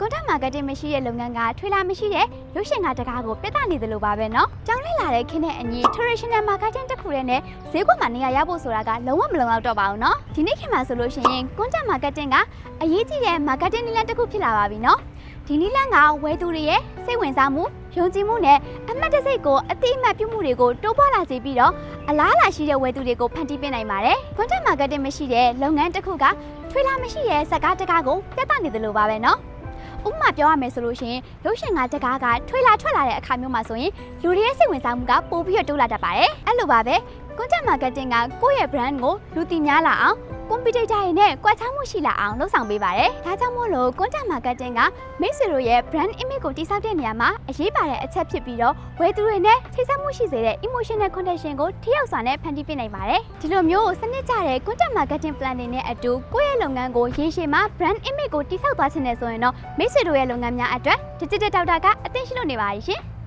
content marketing မရှိတဲ့လုပ်ငန်းကထွေလာမရှိတဲ့ရုပ်ရှင်ကားတကားကိုပြသနေတယ်လို့ပါပဲเนาะကြောင်းလဲလာတဲ့ခင်းတဲ့အညီ traditional marketing တစ်ခုတည်းနဲ့ဈေးကွက်မှာနေရာရဖို့ဆိုတာကလုံးဝမလုံလောက်တော့ပါဘူးเนาะဒီနေ့ခေတ်မှာဆိုလို့ရှိရင် content marketing ကအရေးကြီးတဲ့ marketing နည်းလမ်းတစ်ခုဖြစ်လာပါပြီเนาะဒီနည်းလမ်းကဝယ်သူတွေရဲ့စိတ်ဝင်စားမှုယုံကြည်မှုနဲ့အမှတ်တစိတ်ကိုအတိအမှတ်ပြုမှုတွေကိုတိုးပွားလာစေပြီးတော့အလားအလာရှိတဲ့ဝယ်သူတွေကိုဖန်တီးပေးနိုင်ပါတယ်။ content marketing မရှိတဲ့လုပ်ငန်းတစ်ခုကထွေလာမရှိတဲ့စကားတကားကိုပြသနေတယ်လို့ပါပဲเนาะဥပမာပြောရမယ်ဆိုလို့ရှိရင်ရုပ်ရှင်ကားတကားကထွေလာထွက်လာတဲ့အခါမျိုးမှာဆိုရင်လူတွေရဲ့စိတ်ဝင်စားမှုကပိုပြီးတော့တိုးလာတတ်ပါတယ်။အဲ့လိုပါပဲ content marketing ကကိုယ့်ရဲ့ brand ကိုလူသိများလာအောင်competitor တွေနဲ့ကွာခြားမှုရှိလာအောင်လှုပ်ဆောင်ပေးပါတယ်။ဒါကြောင့်မို့လို့ content marketing ကမိတ်ဆွေတို့ရဲ့ brand image ကိုတည်ဆောက်တဲ့နေရာမှာအရေးပါတဲ့အချက်ဖြစ်ပြီးတော့ဝယ်သူတွေနဲ့ချိတ်ဆက်မှုရှိစေတဲ့ emotional connection ကိုထိရောက်စွာနဲ့ဖန်တီးပေးနိုင်ပါတယ်။ဒီလိုမျိုးစနစ်ကျတဲ့ content marketing plan တွေနဲ့အတူကိုယ့်ရဲ့လုပ်ငန်းကိုရေရှည်မှာ brand image ကိုတည်ဆောက်သွားခြင်းနဲ့ဆိုရင်တော့မိတ်ဆွေတို့ရဲ့လုပ်ငန်းများအတွက် digital doctor ကအသင့်ရှိလို့နေပါရှင်။